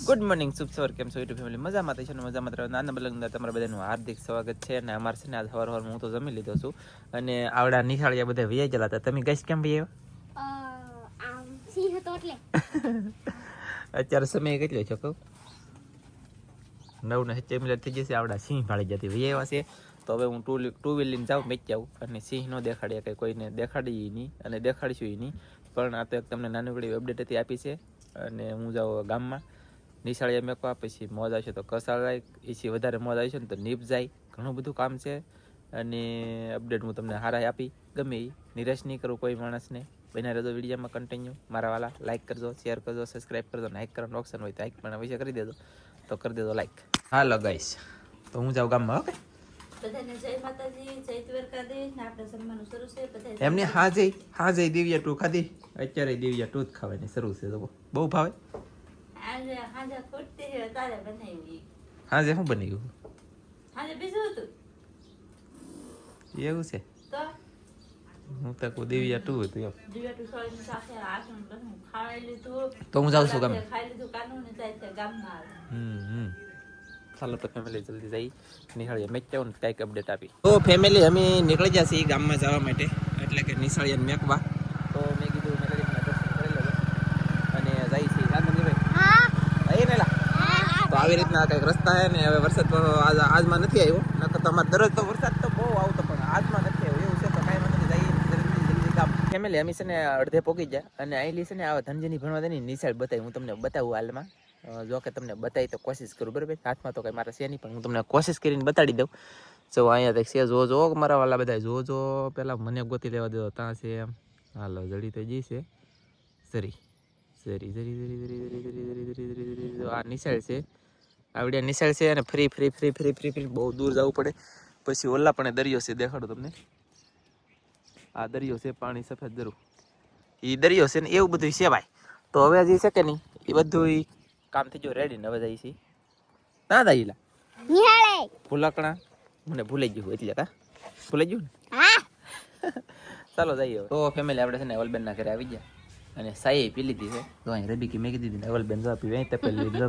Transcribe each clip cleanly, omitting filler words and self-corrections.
good morning શુભ સવાર કેમ છો યુટ્યુબ ફેમિલી મજામાં થઈ છે ને મજામાં રહો નાના બલંગના તમારા બધાનું હાર્દિક સ્વાગત છે અને અમારે છે ને આજ સવાર હું તો જમી લીધો છું અને આવડા નિશાળિયા બધા વૈયા ગયેલા હતા તમે ગઈશ કેમ ભાઈ સિંહ હતો એટલે અત્યારે સમય કેટલો છે કહું 9:07 મિનિટ થઈ જશે આવડા સિંહ ભાળી જતી વૈયા છે તો હવે હું ટુ વ્હીલ લઈને જાઉં મેચ જાઉં અને સિંહ ન દેખાડીએ કે કોઈને દેખાડી નહીં અને દેખાડીશું નહીં પણ આ તો એક તમને નાનકડી અપડેટ હતી આપી છે અને હું જાઉં ગામમાં નિશાળીએ મેકવા પછી મોજ આવશે તો કસાળ જાય એથી વધારે મોજ આવશે ને તો નીપ જાય ઘણું બધું કામ છે અને અપડેટ હું તમને હારા આપી ગમે એ નિરાશ નહીં કરું કોઈ માણસને બના રહેજો વિડીયોમાં કન્ટિન્યુ મારા વાલા લાઇક કરજો શેર કરજો સબસ્ક્રાઈબ કરજો લાઇક કરવાનું ઓપ્શન હોય તો લાઇક પણ અવશ્ય કરી દેજો તો કરી દેજો લાઇક હાલો ગાઈસ તો હું જાઉં ગામમાં ઓકે બધાને જય માતાજી જય દ્વારકાધીશ ને આપણે જમવાનું શરૂ છે બધા એમને હાજે દિવ્યા ટુ ખાધી અત્યારે દિવ્યા ટુ જ ખાવાની શરૂ છે તો બહુ ભાવે આજે હાજે ફૂટતી છે તારે બનાવી હાજે શું બની ગયું હાજે બીજું હતું એવું છે તો હું તો કોઈ દિવ્યા ટુ હતું એમ દિવેટુ સોળની સાથે આસન લસણ ખાઈ લીધું તો હું જાઉં છું ગામે ખાઈ લીધું કાનું ને જાય છે ગામમાં ચાલો તો ફેમિલી જલ્દી જઈ નિશાળીએ મેચ જાઉં ને કાંઈક અપડેટ આપી તો ફેમિલી અમે નીકળી ગયા છીએ ગામમાં જવા માટે એટલે કે નિશાળીએ મેકવા તો મેં કીધું મેલેરીના દર્શન કરી લેજો અને જાય છે આઈ નેલા તો આવી રીતના કંઈક રસ્તા છે ને હવે વરસાદ તો આજમાં નથી આવ્યો નકર તો અમારે દરરોજ તો વરસાદ તો બહુ આવતો પણ આજમાં નથી આવ્યો એવું છે તો કાંઈ વાંધો નહીં જલ્દી ગામ ફેમિલી અમે છે ને અડધે પોગી ગયા અને અહીંલી છે ને આ ધનજીની ભણવા દેની નિશાળ બતાવી હું તમને બતાવું હાલમાં જો કે તમને બતાવી તો કોશિશ કરું બરાબર હાથમાં તો કંઈ મારા છે નહીં પણ હું તમને કોશિશ કરીને બતાડી દઉં જો અહીંયા તક છે જો મારા વાલા બધા જો પહેલાં મને ગોતી લેવા દો ત્યાં છે એમ હાલો જડી થઈ જઈ છે સરી આ નિશાળ છે આવડ્યા નિશાળ છે અને ફ્રી બહુ દૂર જવું પડે પછી ઓલા પણ દરિયો છે દેખાડો તમને આ દરિયો છે પાણી સફેદ જરૂર એ દરિયો છે ને એવું બધું છે ભાઈ તો હવે હજી છે કે નહીં એ બધું કામ થઈ ગયું રેડી ને હવે જઈ છે ના દાઈલા નિહાળે ભૂલકણા મને ભૂલાઈ ગયું એટલે કા ભૂલાઈ ગયું ને હા ચાલો જઈએ તો ફેમિલી આપણે છે ને અવલબેનના ઘરે આવી ગયા અને સાઈ પી લીધી છે તો અહીં રબીકી મેં કીધી ને અવલબેન જો પીવે અહીં તપેલ લીધી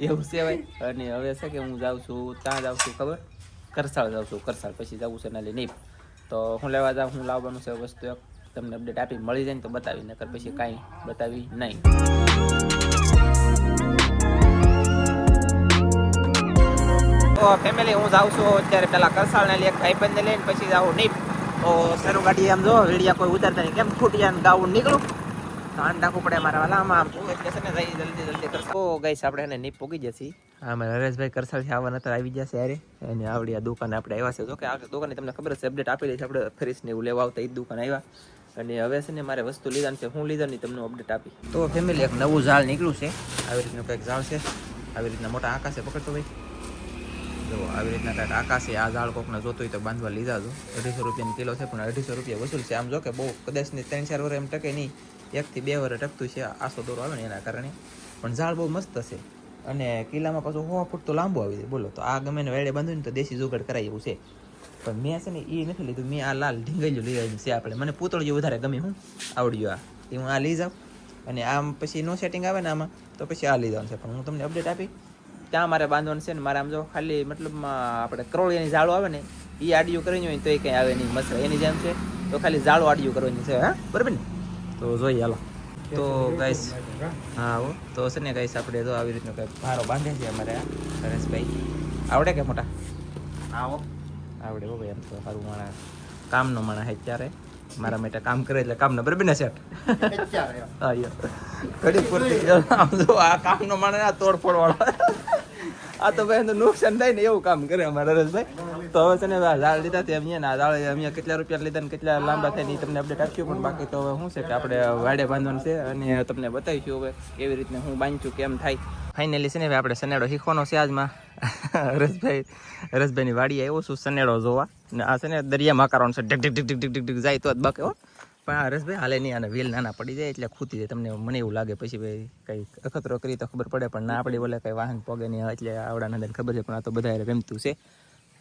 એવું છે ભાઈ અને હવે છે કે હું જાઉં છું ત્યાં જાઉં છું ખબર કરસાળ જાઉં છું કરસાળ પછી જવું છે નાલી નહીં તો હું લેવા જાઉં હું લાવવાનું છે વસ્તુ એક તમને અપડેટ આપી મળી જાય ને તો બતાવી નકર પછી કાંઈ બતાવી નહીં તો ફેમિલી હું જાઉં છું અત્યારે પેલા કરસાળ ને એક ભાઈબંધને લઈને પછી જાઉં નહીં તો શરૂ ગાડી આમ જો વેડિયા કોઈ ઉતારતા નહીં કેમ ફૂટિયા ગાવું નીકળું ધ્યાન રાખવું પડે મારા વાલામાં આમ શું એટલે છે ને જલ્દી કરશો તો ગઈશ આપણે એને નીપ પોગી જશે હા મારા હરેશભાઈ કરસાળથી આવવા નતર આવી જશે યારે અને આવડી આ દુકાને આપણે આવ્યા છે જો કે આ દુકાને તમને ખબર છે અપડેટ આપી દઈશ આપણે ફ્રીજ ને એવું લેવા આવતા એ દુકાન આવ્યા અને હવે છે ને મારે વસ્તુ લીધાની છે હું લીધાની તમને અપડેટ આપી તો ફેમિલી એક નવું ઝાડ નીકળ્યું છે આવી રીતનું કંઈક ઝાડ છે આવી રીતના મોટા આકાશે પકડતો ભાઈ જો આવી રીતના કાંઈક આકાશે આ ઝાડ કોકને જોતું હોય તો બાંધવા લીધા છો 250 રૂપિયાની કિલો છે પણ 250 રૂપિયા વસૂલ છે આમ જો કે બહુ કદાચ 3-4 વર્ષ એમ ટકે નહીં 1 થી 2 વર્ષ ટકતું છે આસો દોરો આવે ને એના કારણે પણ ઝાડ બહુ મસ્ત છે અને કિલ્લામાં પાછું 100 ફૂટ તો લાંબો આવી જાય બોલો તો આ ગમે ને વેડે બાંધ્યું ને તો દેશી જુગાડ કરાય એવું છે પણ મેં છે ને એ નથી લીધું મેં આ લાલ ઢીંગલિયું લઈ આવ્યું છે આપણે મને પૂતળિયું વધારે ગમે હું આવડ્યું આ એ હું આ લઈ જાઉં અને આમ પછી નો સેટિંગ આવે ને આમાં તો પછી આ લઈ જવાનું છે પણ હું તમને અપડેટ આપી ત્યાં મારે બાંધવાનું છે ને મારે આમ જો ખાલી મતલબમાં આપણે કરોળિયાની ઝાડો આવે ને એ આડિયું કરીને હોય તો એ કંઈ આવે નહીં મસરા એની જેમ છે તો ખાલી ઝાડો આડિયું કરવાની છે હા બરાબર ને તો જોઈએ હાલો તો ગાઈસ હા હો તો છે ને ગાઈસ આપણે તો આવી રીતનો કંઈક ભારો બાંધે છે અમારે હરેશભાઈ આવડે કે મોટા આવો આવડે હો ભાઈ એમ તો સારું મારા કામનો માણસ અત્યારે મારા માટે કામ કરે એટલે કામનો બરાબર ને સેટ હા ઘડી પૂરતી આમ જો આ કામનો માણસ આ તોડફોડ વાળો આ તો ભાઈ નુકસાન થાય ને એવું કામ કરે અમારા હરેશભાઈ તો હવે છે ને ઝાડ લીધા તે અહીંયા ઝાડ અહીંયા કેટલા રૂપિયા લીધા ને કેટલા લાંબા થાય ને તમને અપડેટ આપ્યું પણ બાકી તો હવે શું છે કે આપણે વાડે બાંધવાનું છે અને તમને બતાવીશું હવે કેવી રીતને હું બાંધું કેમ થાય ફાઇનલી છે ને હવે આપણે સનેડો શીખવાનો છે આજમાં હરેશભાઈની વાડી આવ્યો છું સનેડો જોવા ને આ છે ને દરિયામાં કરવાનું છે ઢીક જાય તો જ બાકી હો પણ આ હરેશભાઈ હાલે નહીં આને વેલ નાના પડી જાય એટલે ખૂતી જાય તમને મને એવું લાગે પછી ભાઈ કંઈ અખતરો કરી તો ખબર પડે પણ ના આપણી બોલે કંઈ વાહન પોગે નહીં એટલે આવડા નંદન ખબર છે પણ આ તો બધા રમતું છે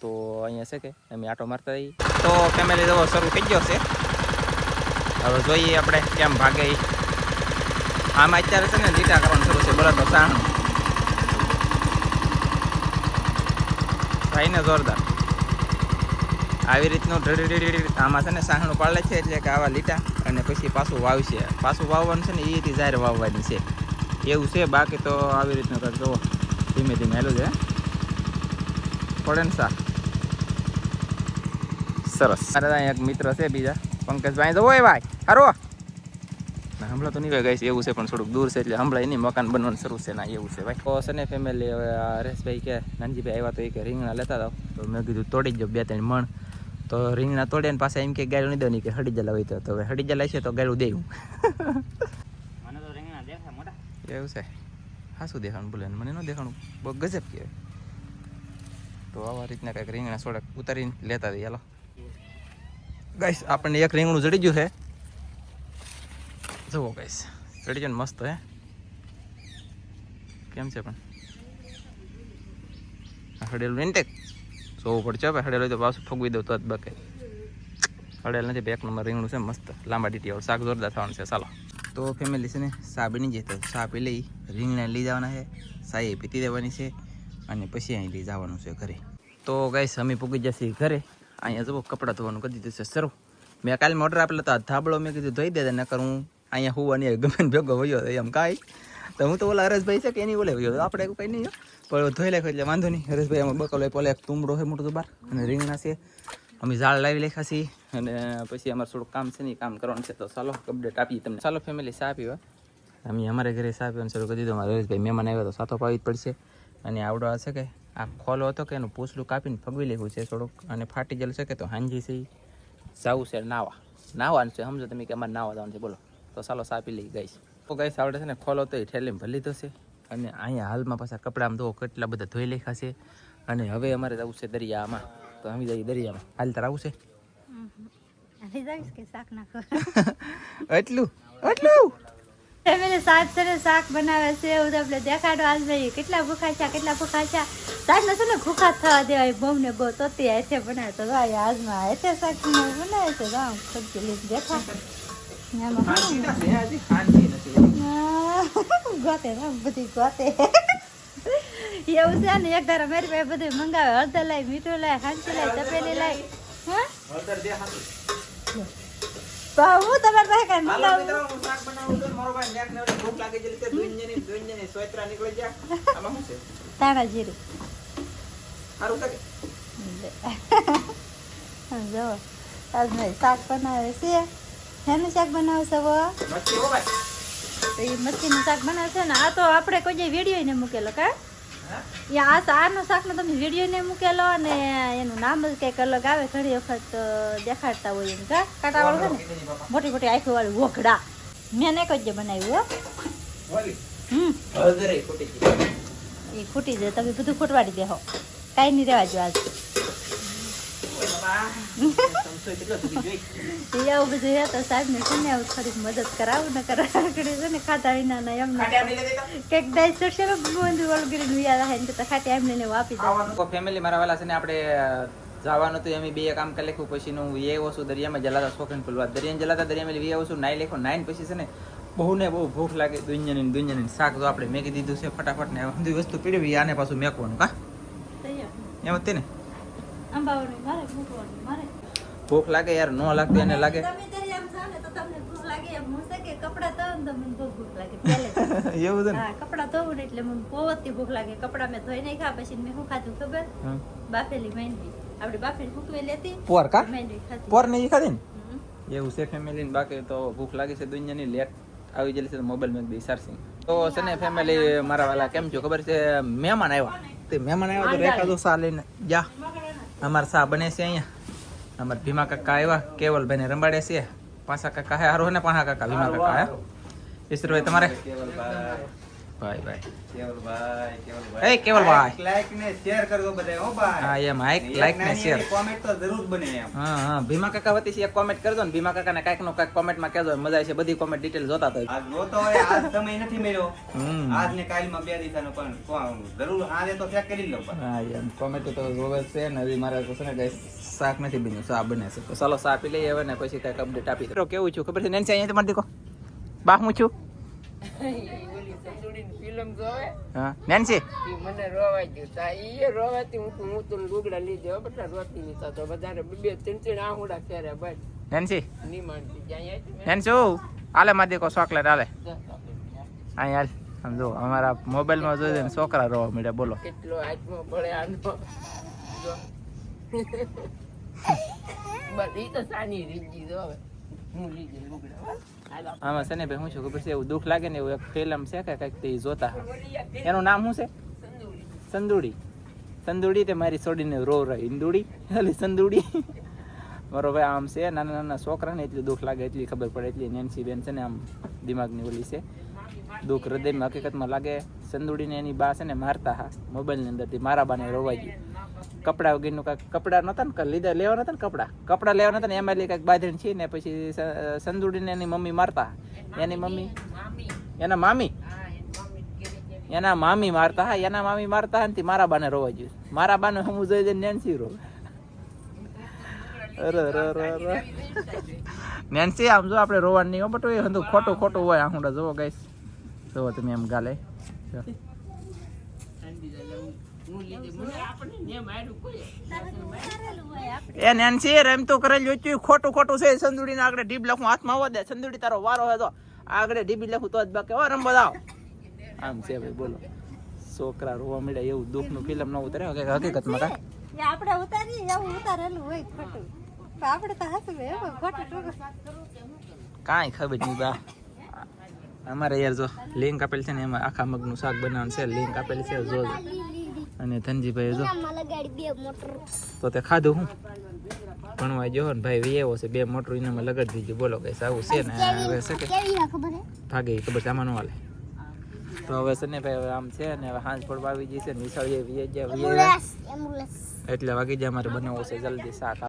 તો અહીંયા છે કે અમે આટો મારતા રહીએ તો ફેમિલી જવો શરૂ થઈ ગયો છે હવે જોઈએ આપણે કેમ ભાગે આમાં અત્યારે છે ને લીટા કરવાનું શરૂ છે બોલો તો સાહણ ભાઈને જોરદાર આવી રીતનું આમાં છે ને સાહણું પાડે છે એટલે કે આવા લીટા અને પછી પાછું વાવશે પાછું વાવવાનું છે ને એ જાહેર વાવવાની છે એવું છે બાકી તો આવી રીતનું કંઈક જુઓ ધીમે ધીમે હેલું છે પડે ને સા સરસ મારે ત્યાં એક મિત્ર છે બીજા પંકજભાઈ તો હોય ભાઈ હારો હમણાં તો નહીં ગઈ એવું છે પણ થોડુંક દૂર છે એટલે હમણાં એની મકાન બનવાનું શરૂ છે ના એવું છે ભાઈ તો છે ને ફેમિલી હવે હરેશભાઈ કે નાનજીભાઈ આવ્યા તો એ કે રીંગણા લેતા હતા તો મેં કીધું તોડી જ 2-3 મણ તો રીંગણા તોડે ને પાસે એમ કે ગાયલું નહીં દો નહીં કે હડી જલા હોય તો હવે હડી જલાય છે તો ગાયલું દેવું મને તો રીંગણા દેખાય મોટા એવું છે હા શું દેખાણું બોલે મને ન દેખાણું બહુ ગજબ કહેવાય તો આવા રીતના કંઈક રીંગણા સોડક ઉતારીને લેતા દઈએ ચાલો ગાઈસ આપણને એક રીંગણું જડી ગયું છે જુઓ ગાઈસ જડી ગયું ને મસ્ત હે કેમ છે પણ હડેલું ઇન્ટેક જોવું પડશે ભાઈ હડેલું તો પાછું ફગવી દઉં તો જ બકે હડેલ નથી 1 નંબર રીંગણું છે મસ્ત લાંબા ડીટીવાળું શાક જોરદાર થવાનું છે ચાલો તો ફેમિલી છે ને ચા બની જાય તો ચા પી લઈ રીંગણા લઈ જવાના છે ચાય પીતી દેવાની છે અને પછી અહીં લઈ જવાનું છે ઘરે તો ગાઈસ અમે પૂગી જશે ઘરે અહીંયા જુઓ કપડાં ધોવાનું કરી દીધું છે શરૂ મેં કાલે ઓર્ડર આપેલો હતો ધાબળો મેં કીધું ધોઈ દે નકર હું અહીંયા હોવાની ગમે ને ભેગો વયો એમ કાંઈ તો હું તો ઓલા હરેશભાઈ છે કે એની ઓલે વયો આપણે એવું કંઈ નહીં પણ ધોઈ નાખ્યો એટલે વાંધો નહીં હરેશભાઈ આમાં બકલો પોલે એક તુંબડો છે મોટું તો બાર અને રીંગણા છે અમે ઝાડ લાવી લેખા છીએ અને પછી અમારે થોડુંક કામ છે ને કામ કરવાનું છે તો ચાલો અપડેટ આપીએ તમને ચાલો ફેમિલી ચા પીવા અમે અમારે ઘરે ચા પીવાનું શરૂ કરી દીધું અમારે હરેશભાઈ મહેમાન આવ્યા તો સાતો પાવી જ પડશે અને આવડો છે કે આ ખોલો હતો કે એનું પૂછલું કાપીને ફગવી લેવું છે થોડુંક અને ફાટી જલ છે કે તો હાંજી છે જવું છે નાવાનું છે સમજો તમે કે અમારે નાવા જવાનું છે બોલો તો ચાલો સાપી લઈ ગઈશ તો ગઈશ આવડે છે ને ખોલો તો એ ઠેલીમાં ભરી લીધો છે અને અહીંયા હાલમાં પાછા કપડામાં તો કેટલા બધા ધોઈ લેખા છે અને હવે અમારે જવું છે દરિયામાં તો અમે જઈએ દરિયામાં હાલ તાર આવું છે એટલું ફેમિલી શાક છે ને શાક બનાવે છે એવું તો આપણે દેખાડો આજ ભાઈ કેટલા ભૂખા છે શાકને છે ને ભૂખા થવા દેવાય બહુ ને બહુ તો તે હેઠે બનાવે તો ભાઈ આજમાં હેઠે શાક બનાવે છે રામ ખડકી લીધી દેખા ગોતે રામ બધી ગોતે એવું છે ને એક ધારા મારી પાસે બધું મંગાવે હળદર લાય મીઠું લાય હાંચી લાય તપેલી લાય હા હું તમારે પાસે કઈ મંગાવું તારા જીરું જો આજ મેં શાક બનાવે છે શેનું શાક બનાવે છે તો એ મચ્છીનું શાક બનાવે છે ને આ તો આપણે કોઈ જે વિડીયો ને મૂકેલો કા આનું શાકનો તમે વિડીયો ને મૂકેલો અને એનું નામ જ કંઈક અલગ આવે ઘણી વખત દેખાડતા હોય એમ કા કાંટાવાળું છે ને મોટી મોટી આંખો વાળું વોખડા મેં ને કોઈ જે બનાવ્યું એ ખૂટી જાય તમે બધું ખૂટવાડી દેહો કાંઈ નહીં રહેવા જો આજ એવું બધું હે તો સાહેબ ને છે ને થોડીક મદદ કરાવું ને કરાવી છે ને ખાતા વિના એમ કંઈક દાઈ સરશે બંધુ વળગીરી યાદ આવે ને તો ખાટી એમને ને વાપી દો ફેમિલી મારા વાલા છે ને આપણે જવાનું હતું અમે બે કામ કરી લખ્યું પછી હું એ વસ્તુ દરિયામાં જલાતા શોખીન પુલવા દરિયામાં જલાતા દરિયામાં વી વસ્તુ નાઈ લખો નાઈન પછી છે ને બહુ ને બહુ ભૂખ લાગે દુનિયાની શાક તો આપણે મેકી દીધું છે ફટાફટ ને બધી વસ્તુ પીડવી આને પાછું મેકવાનું કા એમ જ ને ભૂખ લાગે યાર ન લાગતું એને લાગે એવું છે કપડા ધોવું એટલે મને બહુ ભૂખ લાગે કપડા મેં ધોઈ નહીં ખા પછી મેં શું ખાધું ખબર બાફેલી માંડવી આપણે બાફેલી ફૂકવી લેતી પોર કા માંડવી ખાધી પોર નહીં ખાધી ને એવું છે ફેમિલી બાકી તો ભૂખ લાગી છે દુનિયાની લેટ આવી ગયેલી છે મોબાઈલ મેં બી ચાર્જિંગ તો છે ને ફેમિલી મારા વાલા કેમ છો ખબર છે મહેમાન આવ્યા તે મહેમાન આવ્યા તો રેખા તો સા લઈને જા અમારે સા બને છે અહીંયા અમારા ભીમા કાકા આવ્યા કેવલભાઈ ને રંબાડે છે પાછા કાકા હે હારો ને પાછા કાકા ભીમા કાકા હે ઈશ્વરભાઈ તમારે ભાઈ એ કેવલભાઈ લાઈક ને શેર કરજો બધા હો ભાઈ હા એમ લાઈક ને શેર કોમેન્ટ તો જરૂર બને એમ હા ભીમા કાકા વતી છે એક કોમેન્ટ કરજો ને ભીમા કાકા ને કાંઈક નો કાંઈક કોમેન્ટમાં કહેજો મજા આવે છે બધી કોમેન્ટ ડિટેલ જોતા તો આજ જોતો હોય આજ સમય નથી મળ્યો આજ ને કાલમાં 2 દિવસનો પણ જરૂર આજે તો ચેક કરી લો હા એમ કોમેન્ટ તો જોવે છે ને હજી મારે તો છે ને ગાઈસ શાક નથી બન્યું સા બને છે તો ચાલો સા પી લઈએ હવે ને પછી કાંઈક અપડેટ આપી દો કેવું છું ખબર છે નેન્સી અહીંયા તમારે દેખો બાહ હું છું ઓલી સંજોડીની ફિલ્મ જોવે હા નેન્સી ઈ મને રોવાઈ ગયું તા ઈ રોવાતી હું તો લુગડા લીધે બધા રોતી ની તો વધારે બે ત્રણ આહુડા ફેરે બસ નેન્સી ની માનતી જ્યાં આવી નેન્સી આલે માદી કો ચોકલેટ આલે અહીં હાલ સમજો અમારા મોબાઈલમાં જોઈ ને છોકરા રોવા મળ્યા બોલો કેટલો હાથમાં ભળે આનો જો બસ ઈ તો સાની રીજી જો હવે હું લીધી લુગડા આમાં છે ને ભાઈ શું છે ખબર છે એવું દુઃખ લાગે ને એવું એક ફિલ્મ છે કે કંઈક તે જોતા એનું નામ શું છે સંદુડી સંદુડી તે મારી છોડીને રો રહી ઇંદુડી એટલે સંદુડી મારો ભાઈ આમ છે નાના નાના છોકરાને એટલું દુઃખ લાગે એટલી ખબર પડે એટલી નેન્સી બેન છે ને આમ દિમાગની ઓલી છે દુઃખ હૃદયમાં હકીકતમાં લાગે સંદુડીને એની બા છે ને મારતા હા મોબાઈલની અંદરથી મારા બાને રોવાઈ ગયું કપડા વગરનું કાંઈક કપડા નહોતા ને લીધા લેવા નહોતા ને કપડા લેવા નહોતા ને એમાં કાંઈક બાંધણ છે ને પછી સંદુડીને એની મમ્મી મારતા એની મમ્મી એના મામી મારતા હા એના મામી મારતા હા ને મારા બાને રોવાઈ ગયું મારા બાને હું જોઈ દઈને નેન્સી રો નેન્સી આમ જો આપણે રોવાનું નહીં બટ એ હતું ખોટું ખોટું હોય આહુડા જોવો ગાઈસ જોવો તમે એમ ગાલે એ નેન્સી એમ તો કરેલ જોઈતું ખોટું ખોટું છે સંદુડીને આગળ ડીબ લખું હાથમાં આવવા દે સંદુડી તારો વારો હતો આગળ ડીબી લખું તો જ બાકી હો રમવા દાવ આમ છે ભાઈ બોલો છોકરા રોવા મળ્યા એવું દુઃખનું ફિલ્મ ન ઉતરે હકીકતમાં કા આપણે ઉતારીએ એવું ઉતારેલું હોય ખોટું પણ આપણે તો હાસું હોય ખોટું કાંઈ ખબર નહીં બા અમારે યાર જો લિંક આપેલ છે ને એમાં આખા મગનું શાક બનાવવાનું છે લિંક આપેલી છે જો અને ધનજીભાઈ જો તો તે ખાધું હું ભણવા ગયો ને ભાઈ એવો છે 2 મોટર એનામાં લગાડી દીધું બોલો કઈ આવું છે ને હવે છે કે ભાગે ખબર છે આમાં ન હાલે તો હવે છે ને ભાઈ હવે આમ છે ને હવે સાંજ પડવા આવી જશે ને વિશાળ એટલે વાગી જાય અમારે બનાવવું છે જલ્દી શાક